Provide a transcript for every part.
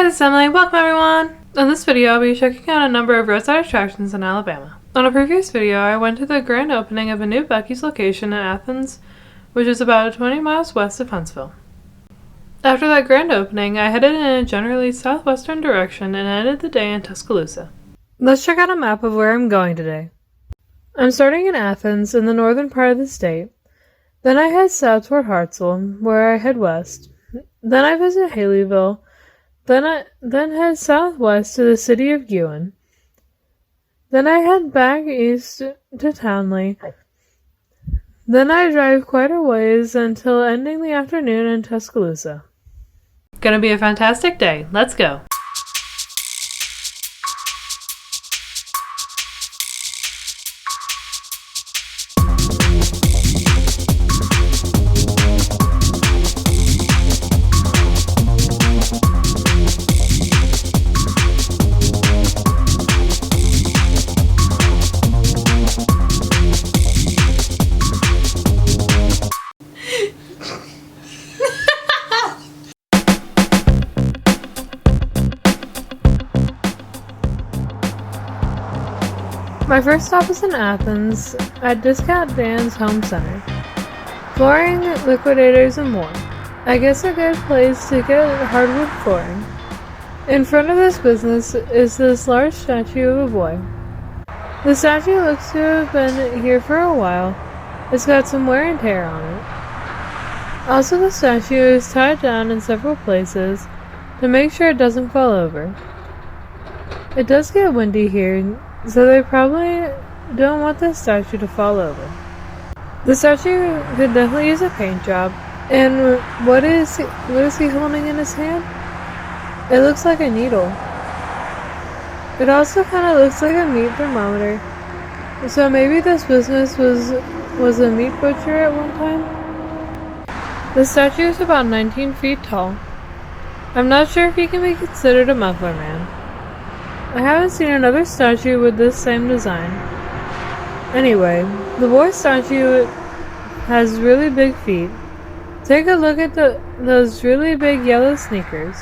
guys, it's Emily. Welcome everyone! In this video, I'll be checking out a number of roadside attractions in Alabama. On a previous video, I went to the grand opening of a new Buc-ee's location in Athens, which is about 20 miles west of Huntsville. After that grand opening, I headed in a generally southwestern direction and ended the day in Tuscaloosa. Let's check out a map of where I'm going today. I'm starting in Athens in the northern part of the state. Then I head south toward Hartselle, where I head west. Then I visit Haleyville. Then head southwest to the city of Guin. Then I head back east to Townley. Then I drive quite a ways until ending the afternoon in Tuscaloosa. Gonna be a fantastic day. Let's go! My first stop is in Athens, at Discount Dan's Home Center. Flooring, liquidators, and more. I guess a good place to get hardwood flooring. In front of this business is this large statue of a boy. The statue looks to have been here for a while. It's got some wear and tear on it. Also, the statue is tied down in several places to make sure it doesn't fall over. It does get windy here, so they probably don't want the statue to fall over. The statue could definitely use a paint job. And what is he holding in his hand? It looks like a needle. It also kind of looks like a meat thermometer. So maybe this business was a meat butcher at one time? The statue is about 19 feet tall. I'm not sure if he can be considered a muffler man. I haven't seen another statue with this same design. Anyway, the boy statue has really big feet. Take a look at those really big yellow sneakers.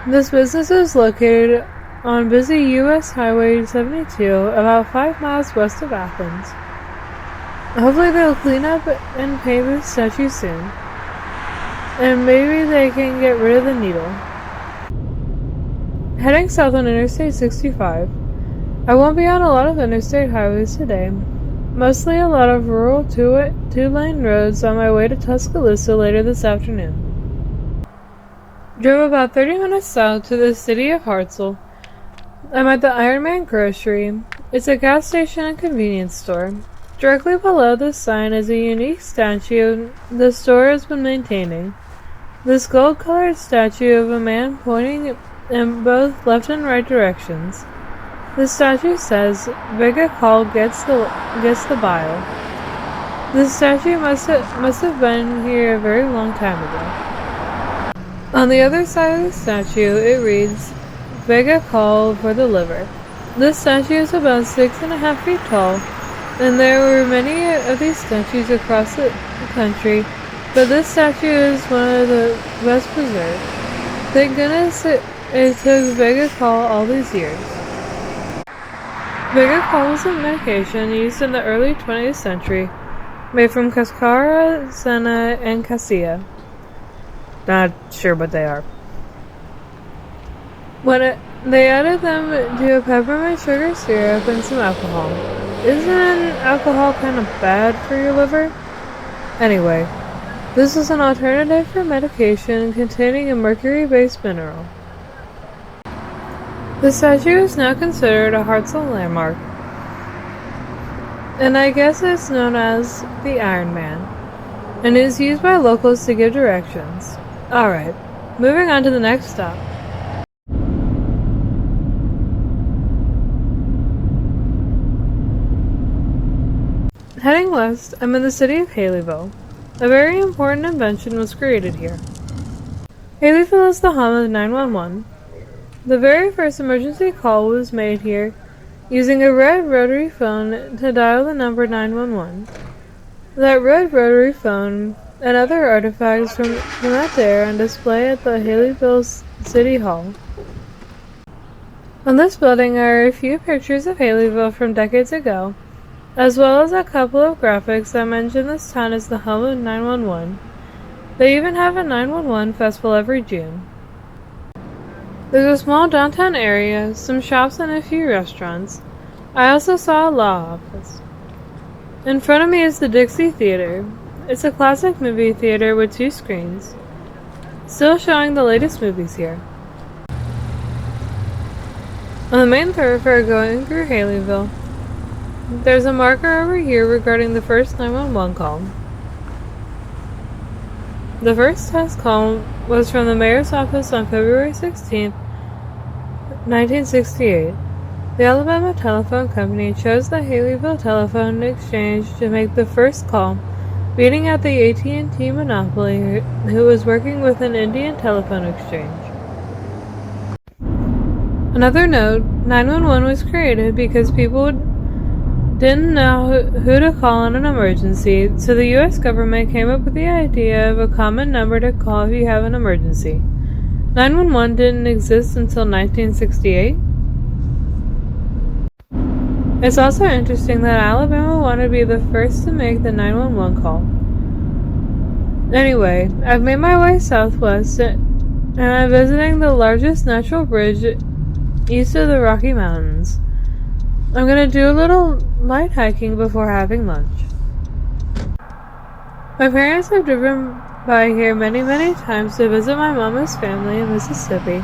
This business is located on busy US Highway 72, about 5 miles west of Athens. Hopefully they'll clean up and paint this statue soon. And maybe they can get rid of the needle. Heading south on Interstate 65. I won't be on a lot of interstate highways today. Mostly a lot of rural two-lane roads on my way to Tuscaloosa later this afternoon. Drove about 30 minutes south to the city of Hartselle. I'm at the Ironman grocery. It's a gas station and convenience store. Directly below the sign is a unique statue the store has been maintaining. This gold-colored statue of a man pointing in both left and right directions. The statue says, Vegacal gets the bile. This statue must have been here a very long time ago. On the other side of the statue, it reads, Vegacal for the liver. This statue is about 6.5 feet tall, and there were many of these statues across the country, but this statue is one of the best preserved. Thank goodness it took Vegacal all these years. Vegacal was a medication used in the early 20th century, made from cascara, senna, and cassia. Not sure what they are. They added them to a peppermint sugar syrup and some alcohol. Isn't alcohol kind of bad for your liver? Anyway, this is an alternative for medication containing a mercury-based mineral. The statue is now considered a Hartselle landmark, and I guess it's known as the Ironman, and is used by locals to give directions. Alright, moving on to the next stop. Heading west, I'm in the city of Haleyville. A very important invention was created here. Haleyville is the home of 911. The very first emergency call was made here, using a red rotary phone to dial the number 911. That red rotary phone and other artifacts from that day are on display at the Haleyville's City Hall. On this building are a few pictures of Haleyville from decades ago, as well as a couple of graphics that mention this town as the home of 911. They even have a 911 festival every June. There's a small downtown area, some shops and a few restaurants. I also saw a law office. In front of me is the Dixie Theater. It's a classic movie theater with 2 screens, still showing the latest movies here. On the main thoroughfare going through Haleyville, there's a marker over here regarding the first 911 call. The first test call was from the mayor's office on February 16, 1968. The Alabama Telephone Company chose the Haleyville Telephone Exchange to make the first call, beating out the AT&T monopoly, who was working with an Indian telephone exchange. Another note, 911 was created because people didn't know who to call in an emergency, so the U.S. government came up with the idea of a common number to call if you have an emergency. 911 didn't exist until 1968. It's also interesting that Alabama wanted to be the first to make the 911 call. Anyway, I've made my way southwest, and I'm visiting the largest natural bridge east of the Rocky Mountains. I'm gonna do a little light hiking before having lunch. My parents have driven by here many times to visit my mama's family in Mississippi,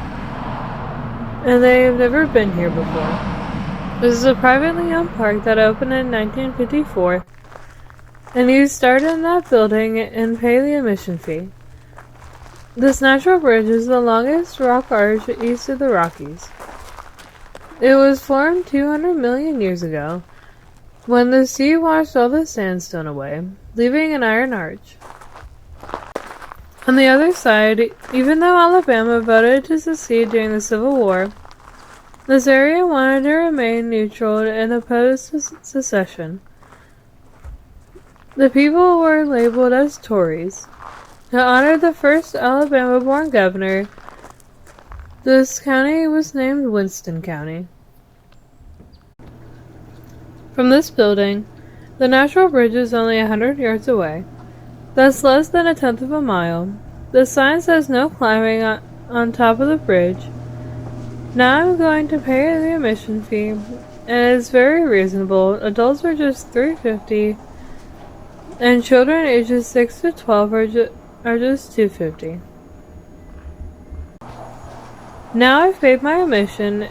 and they've never been here before. This is a privately owned park that opened in 1954, and you start in that building and pay the admission fee. This natural bridge is the longest rock arch east of the Rockies. It was formed 200 million years ago, when the sea washed all the sandstone away, leaving an iron arch. On the other side, even though Alabama voted to secede during the Civil War, this area wanted to remain neutral and opposed secession. The people were labeled as Tories. To honor the first Alabama-born governor, this county was named Winston County. From this building, the natural bridge is only 100 yards away. That's less than a tenth of a mile. The sign says no climbing on top of the bridge. Now I'm going to pay the admission fee, and it's very reasonable. Adults are just $3.50, and children ages 6 to 12 are just $2.50. Now I've paid my admission,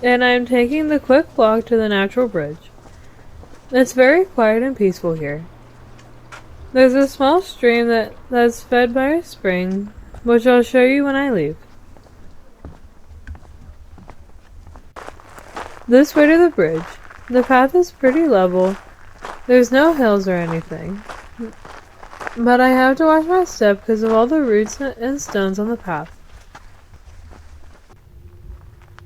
and I'm taking the quick walk to the natural bridge. It's very quiet and peaceful here. There's a small stream that's fed by a spring, which I'll show you when I leave. This way to the bridge. The path is pretty level. There's no hills or anything. But I have to watch my step because of all the roots and stones on the path.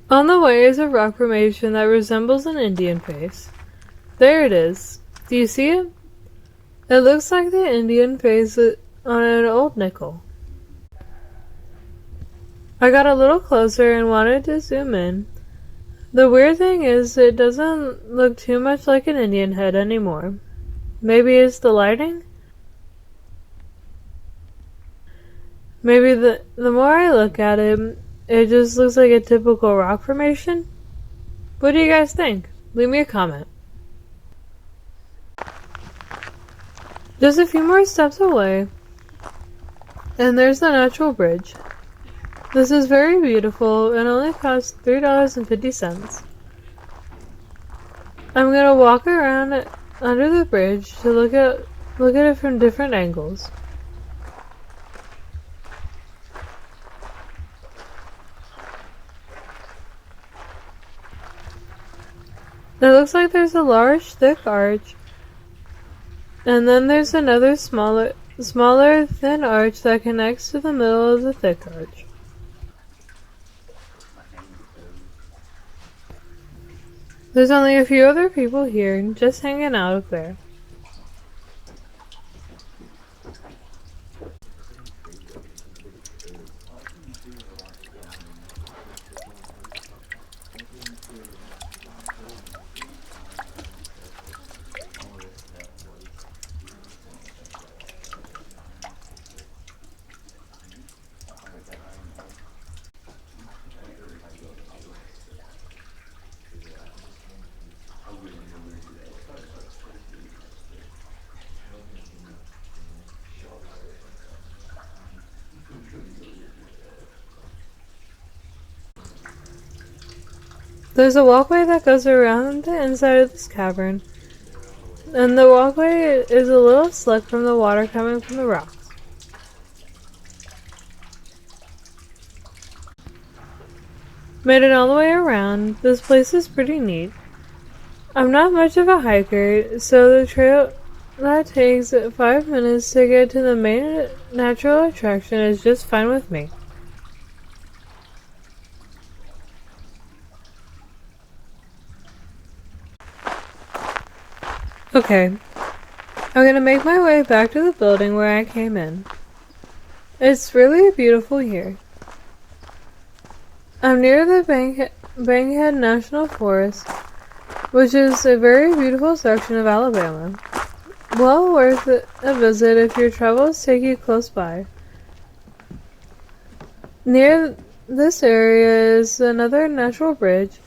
On the way is a rock formation that resembles an Indian face. There it is. Do you see it? It looks like the Indian face on an old nickel. I got a little closer and wanted to zoom in. The weird thing is it doesn't look too much like an Indian head anymore. Maybe it's the lighting? Maybe the more I look at it, it just looks like a typical rock formation? What do you guys think? Leave me a comment. Just a few more steps away, and there's the natural bridge. This is very beautiful and only costs $3.50. I'm gonna walk around under the bridge to look at it from different angles. It looks like there's a large, thick arch, and then there's another smaller, thin arch that connects to the middle of the thick arch. There's only a few other people here, just hanging out up there. There's a walkway that goes around the inside of this cavern, and the walkway is a little slick from the water coming from the rocks. Made it all the way around. This place is pretty neat. I'm not much of a hiker, so the trail that takes 5 minutes to get to the main natural attraction is just fine with me. Okay, I'm gonna make my way back to the building where I came in. It's really beautiful here. I'm near the Bankhead National Forest, which is a very beautiful section of Alabama. Well worth a visit if your travels take you close by. Near this area is another natural bridge,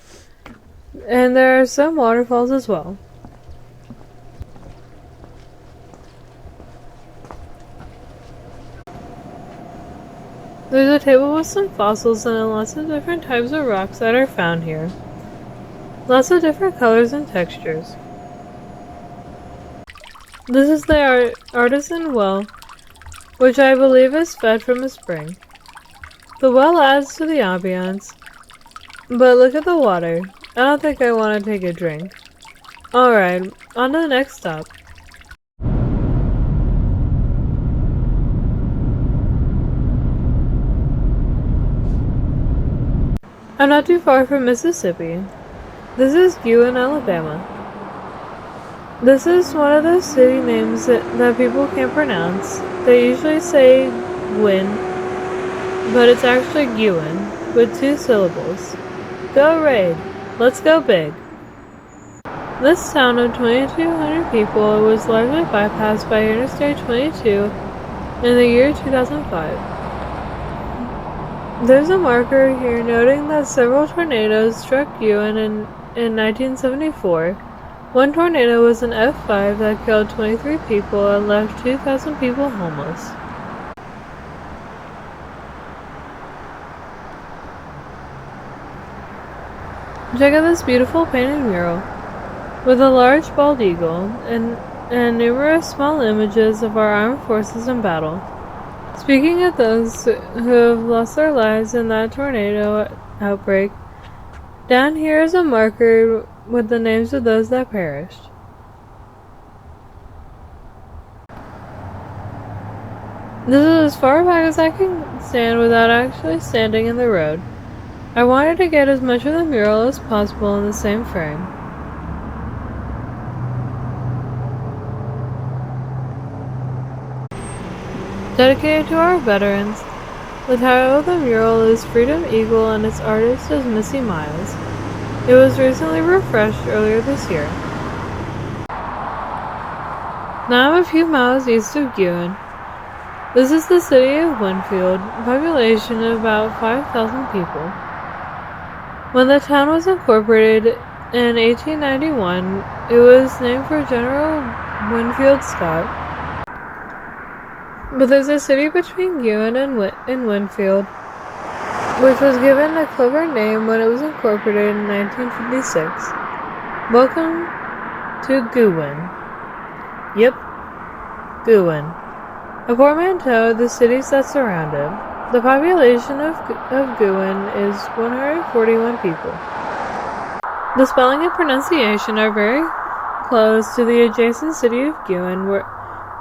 and there are some waterfalls as well. There's a table with some fossils and lots of different types of rocks that are found here. Lots of different colors and textures. This is the artisan well, which I believe is fed from a spring. The well adds to the ambiance, but look at the water. I don't think I want to take a drink. Alright, on to the next stop. I'm not too far from Mississippi. This is Guin, Alabama. This is one of those city names that people can't pronounce. They usually say Guin, but it's actually Guin, with 2 syllables. Go Raid! Let's go big! This town of 2,200 people was largely bypassed by Interstate 22 in the year 2005. There's a marker here noting that several tornadoes struck Guin in 1974. One tornado was an F5 that killed 23 people and left 2,000 people homeless. Check out this beautiful painted mural with a large bald eagle and numerous small images of our armed forces in battle. Speaking of those who have lost their lives in that tornado outbreak, down here is a marker with the names of those that perished. This is as far back as I can stand without actually standing in the road. I wanted to get as much of the mural as possible in the same frame. Dedicated to our veterans, the title of the mural is Freedom Eagle and its artist is Missy Miles. It was recently refreshed earlier this year. Now I'm a few miles east of Guin. This is the city of Winfield, population of about 5,000 people. When the town was incorporated in 1891, it was named for General Winfield Scott. But there's a city between Guin and Winfield, which was given a clever name when it was incorporated in 1956. Welcome to Guin. Yep, Guin. A portmanteau of the cities that surround it. The population of Guin is 141 people. The spelling and pronunciation are very close to the adjacent city of Guin, where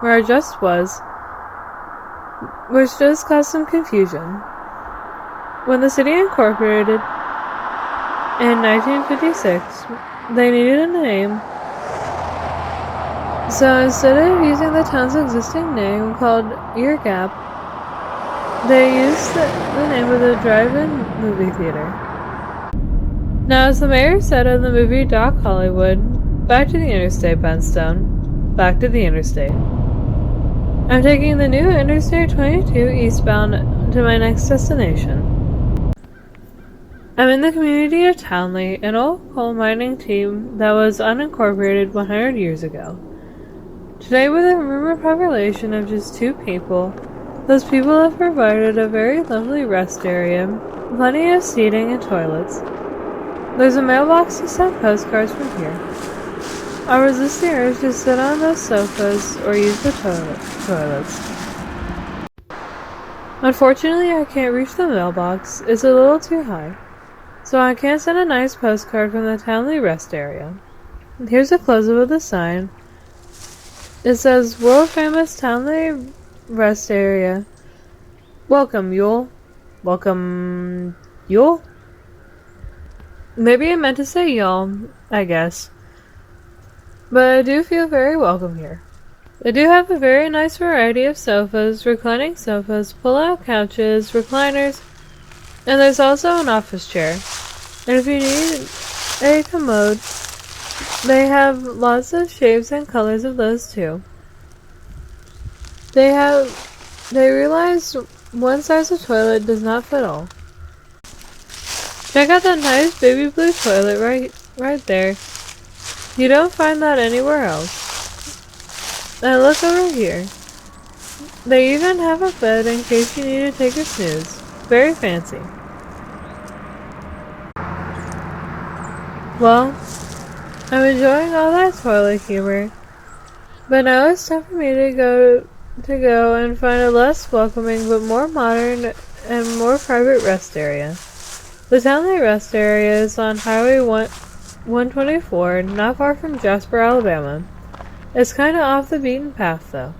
I just was, which does cause some confusion. When the city incorporated in 1956, they needed a name. So instead of using the town's existing name called Ear Gap, they used the name of the drive-in movie theater. Now, as the mayor said in the movie Doc Hollywood, back to the interstate, Benstone. Back to the interstate. I'm taking the new Interstate 22 eastbound to my next destination. I'm in the community of Townley, an old coal mining team that was unincorporated 100 years ago. Today, with a rumored population of just 2 people, those people have provided a very lovely rest area, plenty of seating and toilets. There's a mailbox to send postcards from here. I resist the urge to sit on those sofas or use the toilets. Unfortunately, I can't reach the mailbox. It's a little too high. So I can't send a nice postcard from the Townley rest area. Here's a close-up of the sign. It says, World Famous Townley Rest Area. Welcome, Yule. Welcome, Yule? Maybe I meant to say y'all, I guess. But I do feel very welcome here. They do have a very nice variety of sofas, reclining sofas, pull-out couches, recliners, and there's also an office chair. And if you need a commode, they have lots of shapes and colors of those too. They realized one size of toilet does not fit all. Check out that nice baby blue toilet right there. You don't find that anywhere else. And look over here. They even have a bed in case you need to take a snooze. Very fancy. Well, I'm enjoying all that toilet humor, but now it's time for me to go and find a less welcoming but more modern and more private rest area. The Townley rest area is on Highway 124, not far from Jasper, Alabama. It's kinda off the beaten path though.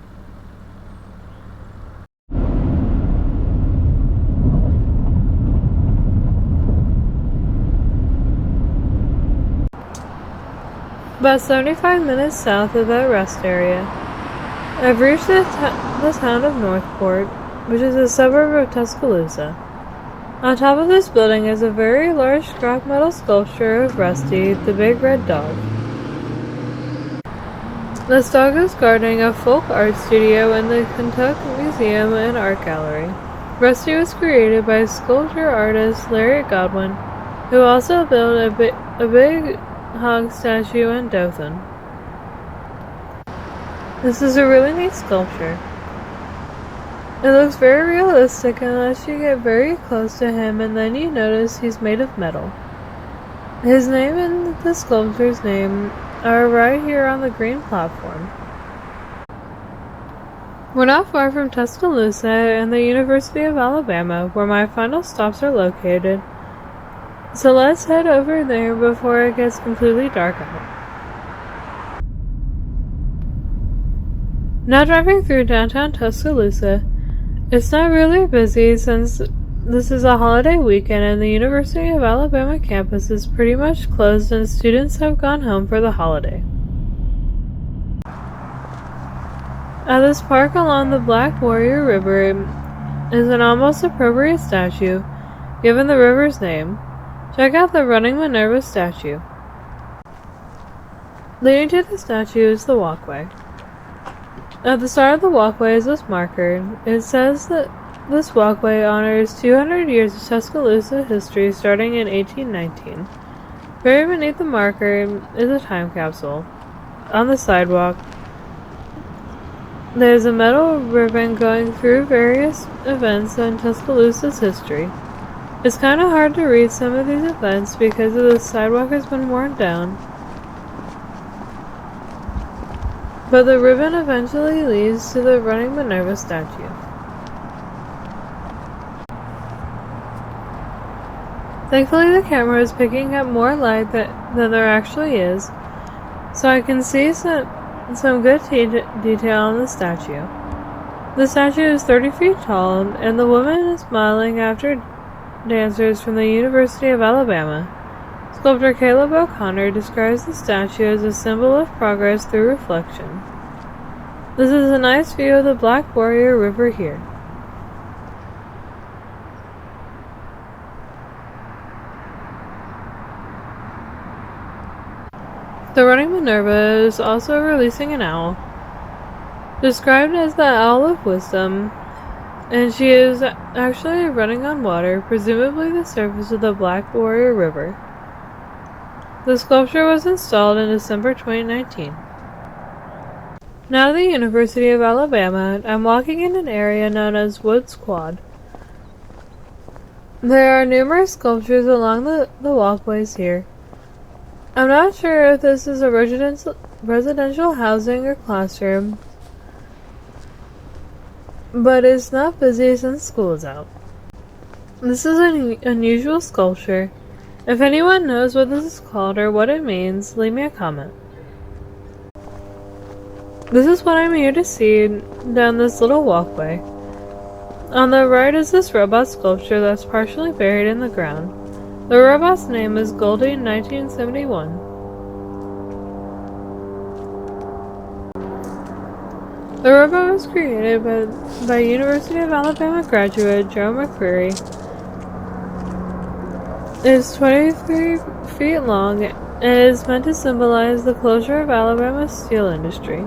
About 75 minutes south of that rest area, I've reached the town of Northport, which is a suburb of Tuscaloosa. On top of this building is a very large scrap metal sculpture of Rusty, the big red dog. This dog is guarding a folk art studio in the Kentucky Museum and Art Gallery. Rusty was created by sculpture artist Larry Godwin, who also built a big hog statue in Dothan. This is a really neat sculpture. It looks very realistic unless you get very close to him and then you notice he's made of metal. His name and the sculpture's name are right here on the green platform. We're not far from Tuscaloosa and the University of Alabama, where my final stops are located. So let's head over there before it gets completely dark out. Now driving through downtown Tuscaloosa, it's not really busy since this is a holiday weekend and the University of Alabama campus is pretty much closed and students have gone home for the holiday. At this park along the Black Warrior River is an almost appropriate statue, given the river's name. Check out the running Minerva statue. Leading to the statue is the walkway. At the start of the walkway is this marker. It says that this walkway honors 200 years of Tuscaloosa history starting in 1819. Buried beneath the marker is a time capsule. On the sidewalk, there's a metal ribbon going through various events in Tuscaloosa's history. It's kind of hard to read some of these events because the sidewalk has been worn down. But the ribbon eventually leads to the running Minerva statue. Thankfully the camera is picking up more light than there actually is, so I can see some good detail on the statue. The statue is 30 feet tall, and the woman is smiling after dancers from the University of Alabama. Sculptor Caleb O'Connor describes the statue as a symbol of progress through reflection. This is a nice view of the Black Warrior River here. The running Minerva is also releasing an owl, described as the Owl of Wisdom, and she is actually running on water, presumably the surface of the Black Warrior River. The sculpture was installed in December 2019. Now at the University of Alabama, I'm walking in an area known as Woods Quad. There are numerous sculptures along the walkways here. I'm not sure if this is a residential housing or classroom, but it's not busy since school is out. This is an unusual sculpture. If anyone knows what this is called or what it means, leave me a comment. This is what I'm here to see down this little walkway. On the right is this robot sculpture that's partially buried in the ground. The robot's name is Goldie 1971. The robot was created by University of Alabama graduate Joe McCreary. It's 23 feet long and is meant to symbolize the closure of Alabama's steel industry.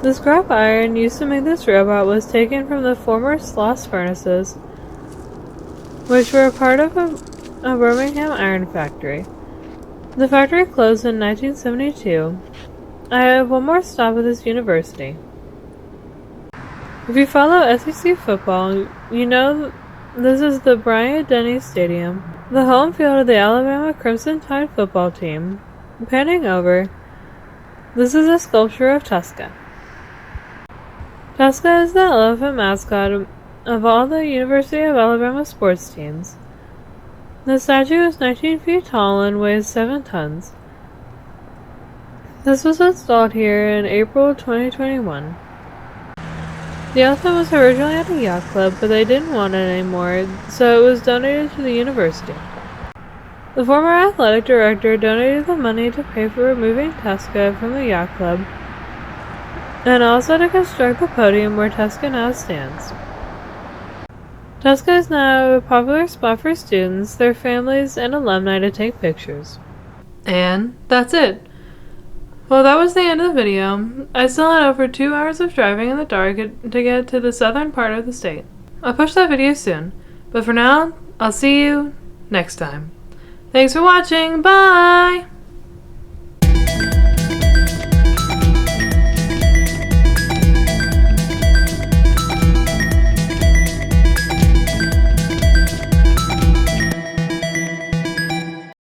The scrap iron used to make this robot was taken from the former Sloss furnaces, which were a part of a Birmingham iron factory. The factory closed in 1972. I have one more stop at this university. If you follow SEC football, you know this is the Bryant-Denny Stadium, the home field of the Alabama Crimson Tide football team. Panning over, this is a sculpture of Tuska. Tuska is the elephant mascot of all the University of Alabama sports teams. The statue is 19 feet tall and weighs 7 tons. This was installed here in April 2021. The elephant was originally at a yacht club, but they didn't want it anymore, so it was donated to the university. The former athletic director donated the money to pay for removing Tuska from the yacht club, and also to construct the podium where Tuska now stands. Tuska is now a popular spot for students, their families, and alumni to take pictures. And that's it. Well, that was the end of the video. I still had over 2 hours of driving in the dark to get to the southern part of the state. I'll push that video soon, but for now, I'll see you next time. Thanks for watching. Bye!